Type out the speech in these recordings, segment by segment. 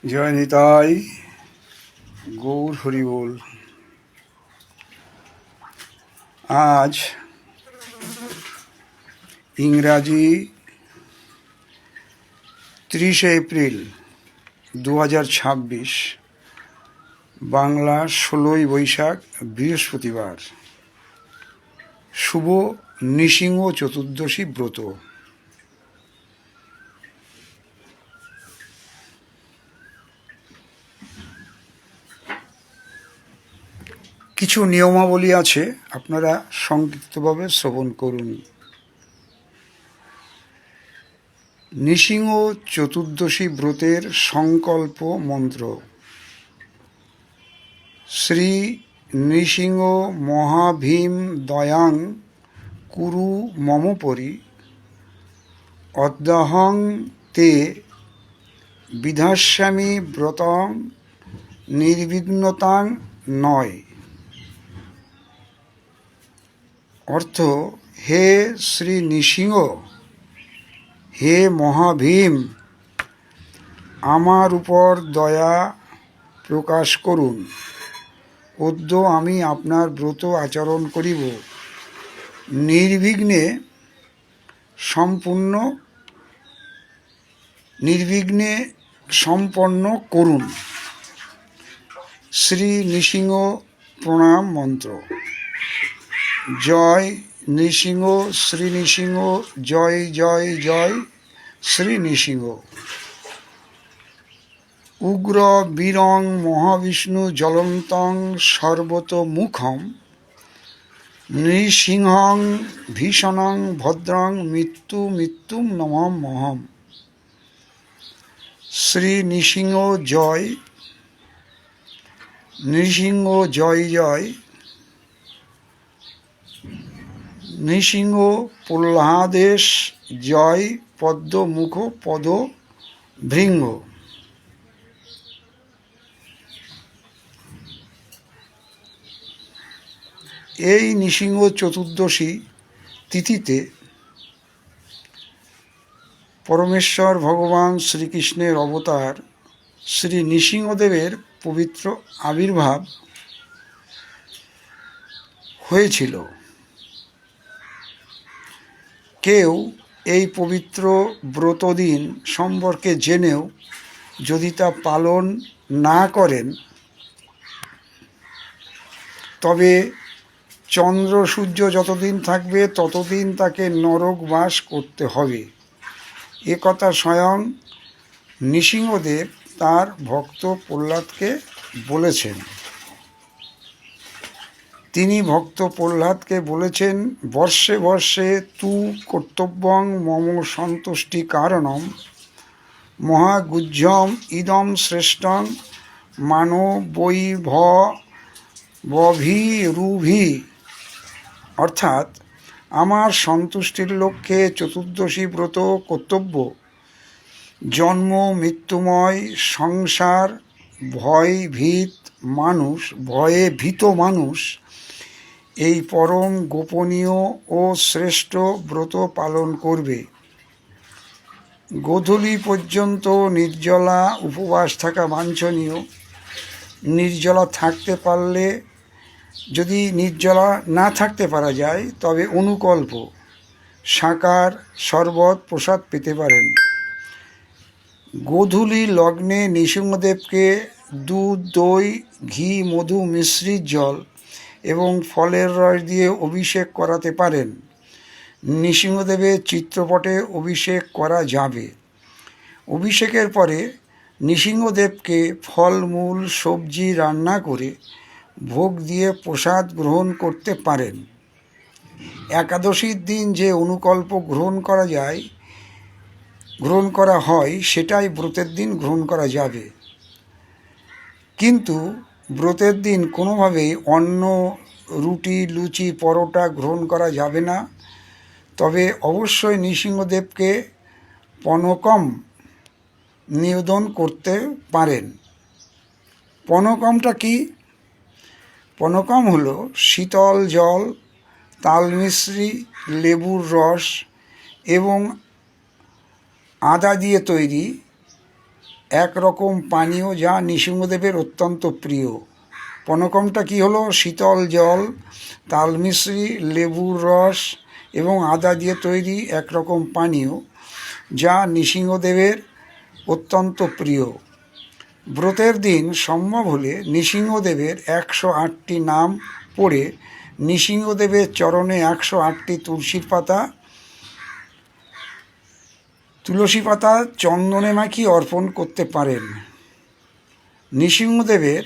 জয় নিতাই, গৌর হরিবোল। আজ ইংরাজি 30শে এপ্রিল 2026, বাংলা 16ই বৈশাখ, বৃহস্পতিবার। শুভ নৃসিংহ চতুর্দশী ব্রত। কিছু নিয়মাবলী আছে, আপনারা সংক্ষিপ্তভাবে শ্রবণ করুন। নৃসিংহ চতুর্দশী ব্রতের সংকল্প মন্ত্র: শ্রী নৃসিংহ মহাভীম দয়াং কুরু মমপরি অদ্যাহং তে বিধাস্যামি ব্রতং নির্বিঘ্নতাং নয়। অর্থ: হে শ্রী নৃসিংহ, হে মহাভীম, আমার উপর দয়া প্রকাশ করুন। অদ্য আমি আপনার ব্রত আচরণ করিব, নির্বিঘ্নে সম্পন্ন করুন। শ্রী নৃসিংহ প্রণাম মন্ত্র: জয় নৃসিংহ, শ্রী নৃসিংহ, জয় জয় জয় শ্রী নৃসিংহ। উগ্র বীরং মহাবিষ্ণু জ্বলন্তং সর্বতোমুখম নৃসিংহং ভীষণং ভদ্রং মৃত্যুম নমাম্যহম। শ্রী নৃসিংহ জয়, নৃসিংহ জয় জয়। নৃসিংহ প্রহ্লাদেশ জয়, পদ্মমুখ পদ ভৃঙ্গ। এই নৃসিংহ চতুর্দশী তিথিতে পরমেশ্বর ভগবান শ্রীকৃষ্ণের অবতার শ্রী নৃসিংহদেবের পবিত্র আবির্ভাব হয়েছিল। কেউ এই পবিত্র ব্রতদিন সম্পর্কে জেনেও যদি তা পালন না করেন, তবে চন্দ্র সূর্য যতদিন থাকবে ততদিন তাকে নরকবাস করতে হবে। এ কথা স্বয়ং নৃসিংহদেব তার ভক্ত প্রহ্লাদকে বলেছেন। তিনি ভক্ত প্রহ্লাদকে বলেছেন, বর্ষে বর্ষে তু কর্তব্যং মম সন্তুষ্টি কারণম মহাগুহ্যম ইদম শ্রেষ্ঠং মানবৈভবভিরুভি। অর্থাৎ, আমার সন্তুষ্টির লক্ষ্যে চতুর্দশী ব্রত কর্তব্য। জন্ম মৃত্যুময় সংসার ভয়ে ভীত মানুষ এই পরম গোপনীয় ও শ্রেষ্ঠ ব্রত পালন করবে। গোধূলি পর্যন্ত নির্জলা উপবাস থাকা বাঞ্ছনীয়। নির্জলা থাকতে পারলে, যদি নির্জলা না থাকতে পারা যায়, তবে অনুকল্প শাকার শরবত প্রসাদ পেতে পারেন। গোধূলি লগ্নে নৃসিংহদেবকে দুধ, দই, ঘি, মধু, মিশ্রিত জল এবং ফলের রস দিয়ে অভিষেক করাতে পারেন। নৃসিংহদেবের চিত্রপটে অভিষেক করা যাবে। অভিষেকের পরে নৃসিংহদেবকে ফলমূল সবজি রান্না করে ভোগ দিয়ে প্রসাদ গ্রহণ করতে পারেন। একাদশীর দিন যে অনুকল্প গ্রহণ করা হয় সেটাই ব্রতের দিন গ্রহণ করা যাবে। কিন্তু ব্রতের দিন কোনোভাবেই অন্ন, রুটি, লুচি, পরোটা গ্রহণ করা যাবে না। তবে অবশ্যই নৃসিংহদেবকে পনকম নিবেদন করতে পারেন। পনকমটা কি? পনকম হলো শীতল জল, তালমিশ্রি, লেবুর রস এবং আদা দিয়ে তৈরি একরকম পানীয় যা নৃসিংহদেবের অত্যন্ত প্রিয়। পনকমটা কি হলো? শীতল জল, তালমিশ্রি, লেবুর রস এবং আদা দিয়ে তৈরি একরকম পানীয় যা নৃসিংহদেবের অত্যন্ত প্রিয়। ব্রতের দিন সম্ভব হলে নৃসিংহদেবের 108টি নাম পড়ে নৃসিংহদেবের চরণে 108টি তুলসী পাতা চন্দনে মাখিয়ে অর্পণ করতে পারেন। নৃসিংহদেবের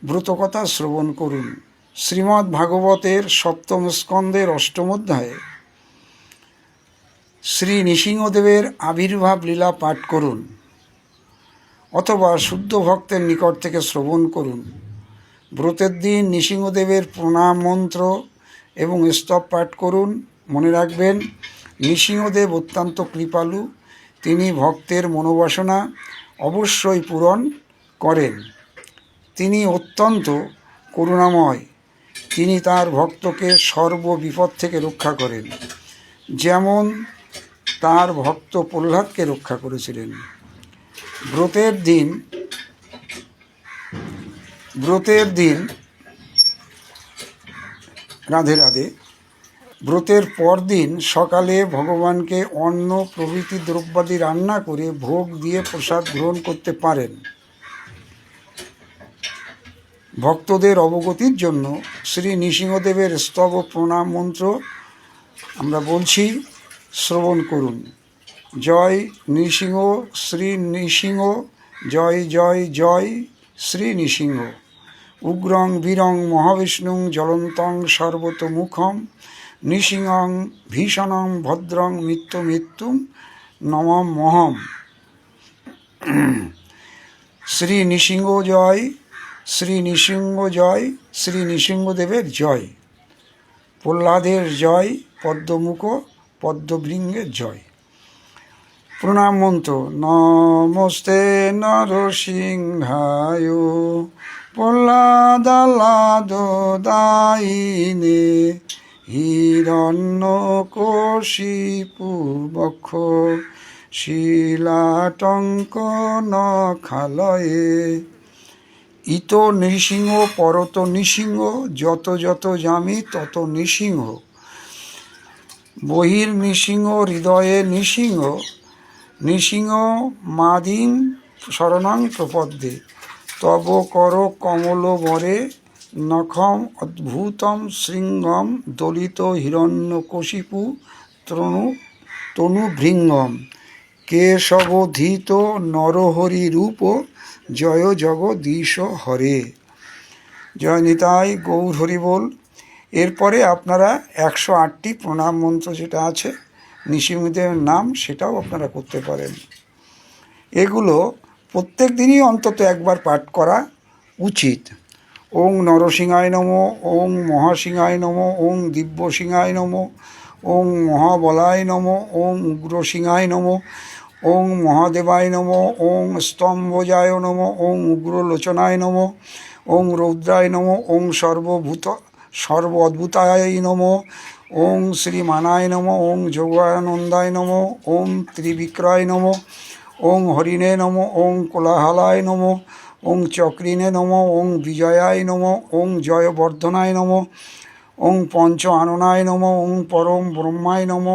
ব্রতকথা শ্রবণ করুন। শ্রীমদ্ ভাগবতের সপ্তম স্কন্ধের অষ্টম অধ্যায়ে শ্রী নৃসিংহদেবের আবির্ভাব লীলা পাঠ করুন অথবা শুদ্ধ ভক্তের নিকট থেকে শ্রবণ করুন। ব্রতের দিন নৃসিংহদেবের প্রণাম মন্ত্র এবং স্তব পাঠ করুন। মনে রাখবেন, নৃসিংহদেব অত্যন্ত কৃপালু। তিনি ভক্তের মনোবাসনা অবশ্যই পূরণ করেন। তিনি অত্যন্ত করুণাময়। তিনি তার ভক্তকে সর্ববিপদ থেকে রক্ষা করেন, যেমন তার ভক্ত প্রহ্লাদকে রক্ষা করেছিলেন। ব্রতের দিন রাধে রাধে। ব্রতের পরদিন সকালে ভগবানকে অন্ন প্রভৃতি দ্রব্যাদি রান্না করে ভোগ দিয়ে প্রসাদ গ্রহণ করতে পারেন। ভক্তদের অবগতির জন্য শ্রী নৃসিংহদেবের স্তব ও প্রণাম মন্ত্র আমরা বলছি, শ্রবণ করুন। জয় নৃসিংহ, শ্রী নৃসিংহ, জয় জয় জয় শ্রী নৃসিংহ। উগ্রং বীরং মহাবিষ্ণুং জ্বলন্তং সর্বতোমুখম নৃসিংহং ভীষণং ভদ্রং মৃত্যুম নমাম্যহম। শ্রী নৃসিংহ জয়, শ্রী নৃসিংহ জয়, শ্রী নৃসিংহদেবের জয়। প্রহ্লাদের জয়, পদ্মমুখ পদ্মবৃঙ্গের জয়। প্রণাম মন্ত্র: নমস্তে নরসিংহায় প্রহ্লাদালাদদায়িনে হিরণ্যকশিপু বক্ষ শিলাটঙ্ক নখালয়ে। ইত নৃসিংহ পরত নৃসিংহ যত যত যামি তত নৃসিংহ। বহির নৃসিংহ হৃদয়ে নৃসিংহ। নৃসিংহ মাদিং শরণং প্রপদ্যে। তব কর কমল বরে নখম অদ্ভুতম শৃঙ্গম দলিত হিরণ্যকশিপু তনুভৃঙ্গম। কেশবধৃত নরহরি রূপ জয় জগদীশ হরে। জয় নিতাই গৌর হরি বল। এরপরে আপনারা 108টি প্রণাম মন্ত্র যেটা আছে নৃসিংহদেবের নাম, সেটাও আপনারা করতে পারেন। এগুলো প্রত্যেক দিনই অন্তত একবার পাঠ করা উচিত। ওং নরসিংহায় নম, ওং মহাসিংহায় নম, ওং দিব্যসিংহায় নম, ওং মহাবলায় নম, ওং উগ্রসিংহায় নম, ওং মহাদেবায় নম, ওং স্তম্ভজায় নম, ওং উগ্রলোচনায় নম, ওং রৌদ্রায় নম, ওং সর্ব অদ্ভুতায় নম, ওং শ্রীমানায় নম, ওং যোগানন্দায় নম, ওং ত্রিবিক্রয় নম, ওং হরিণে নম, ওং কোলাহলায় নম, ওং চক্রিণে নম, ওং বিজয়ায় নম, ওং জয়বর্ধনায় নম, ওং পঞ্চ আননায় নম, ওং পরম ব্রহ্মায় নম,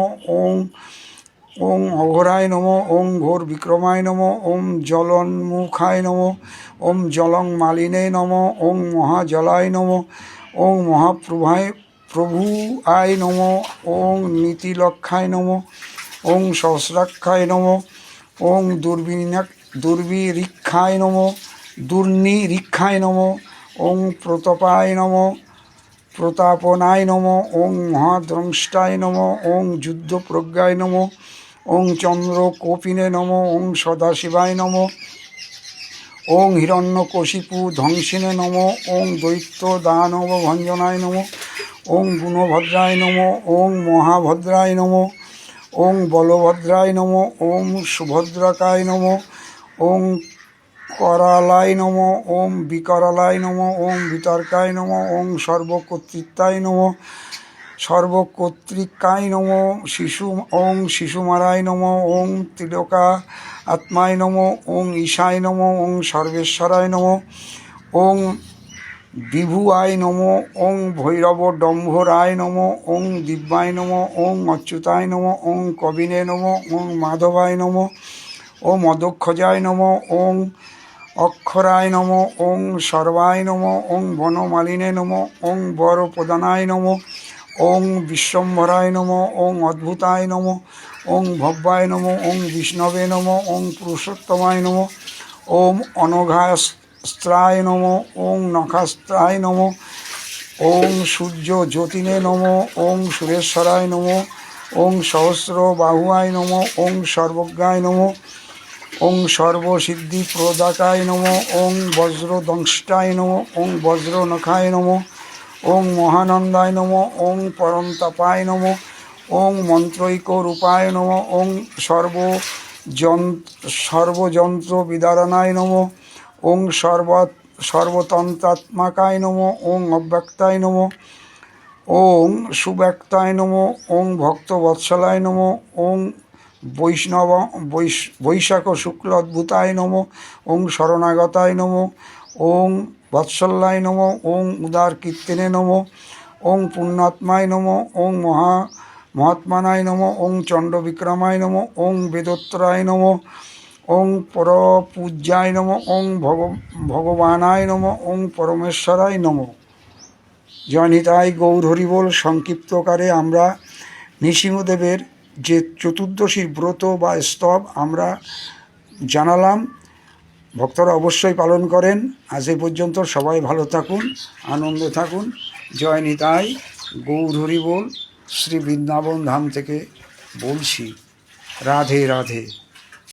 ওং অঘোরায় নম, ওং ঘোর বিক্রমায় নম, ওং জলন্মুখায় নম, ওং জলং মালিনে নম, ওং মহাজলায় নম, ওং প্রভু আয় নম, ওং নীতিলক্ষায় নম, ওং সহস্রাক্ষায় নম, ওং দুর্বিরিক্ষায় নম, দুর্নিরীক্ষায় নম, ওং প্রতাপায় নম, প্রতাপনায় নম, ওং মহাদ্রংষ্টায় নম, ওং যুদ্ধপ্রজ্ঞায় নম, ওং চন্দ্রকোপিনে নম, ওং সদাশিবায় নম, ওং হিরণ্যকশিপু ধ্বংসিনে নম, ওং দৈত্য দানব ভঞ্জনায় নম, ওং গুণভদ্রায় নম, ওং মহাভদ্রায় নম, ওং বলভদ্রায় নম, ওং সুভদ্রাকায় নম, ওং करालाय नमो, ओम विकरालाय नमो, ओम वितर्काय नमो, ओम सर्वकर्तृत्वाय नमो, সর্বকর্তৃকায় নম, ওং শিশুমারায় নম, ওং ত্রিলোকা আত্মায় নম, ওং ঈশায় নম, ওং সর্বেশ্বরায় নম, ওং বিভুয়ায় নম, ওং ভৈরব ডম্ভরায় নম, ওং দিব্যায় নম, ওং অচ্যুতায় নম, ওং কবিনে নম, ওং মাধবায় নম, ওং অদক্ষজায় নম, ওং অক্ষরায় নম, ওং সর্বায় নম, ওং বনমালিনে নম, ওং বরপ্রদানায় নম, ওং বিশ্বম্ভরায় নম, ওং অদ্ভুতায় নম, ওং ভব্যায় নম, ওং বিষ্ণবে নম, ওং পুরুষোত্তমায় নম, ওং অনঘাস্ত্রায় নম, ওং নখাস্ত্রায় নম, ওং সূর্য জ্যোতিনে নম, ওং সুরেশ্বরায় নম, ওং সহস্র বাহুয়ায় নম, ওং সর্বজ্ঞায় নম, ওং সর্বসিদ্ধি প্রদাতায় নম, ওং বজ্রদংষ্টায় নম, ওং বজ্রনখায় নম, ওং মহানন্দায় নম, ওং পরন্তাপায় নম, ওং মন্ত্রৈক রূপায় নম, ওং সর্বযন্ত্র বিদারণায় নম, ওং সর্বতন্ত্রাত্মাকায় নম, ওং অব্যক্তায় নম, ওং সুব্যক্তায় নম, ওং ভক্তবৎসলায় নম, ওং বৈশাখ শুক্ল অদ্ভুতায় নম, ওং শরণাগতায় নম, ওং বৎসল্যায় নম, ওং উদার কীর্তনে নম, ওং পুণ্যাত্মায় নম, ওং মহাত্মানায় নম, ওং চণ্ডবিক্রমায় নম, ওং বেদোত্তরায় নম, ওং পরপূজ্যায় নম, ওং ভগবানায় নম, ওং পরমেশ্বরায় নম। জয় নিতাই গৌর হরি বল। সংক্ষিপ্তকারে আমরা নৃসিংহদেবের যে চতুর্দশীর ব্রত বা স্তব আমরা জানালাম, ভক্তরা অবশ্যই পালন করেন। আজ এই পর্যন্ত, সবাই ভালো থাকুন, আনন্দে থাকুন। জয় নিতাই গৌর হরি বল। শ্রী বৃন্দাবন ধাম থেকে বলছি। রাধে রাধে।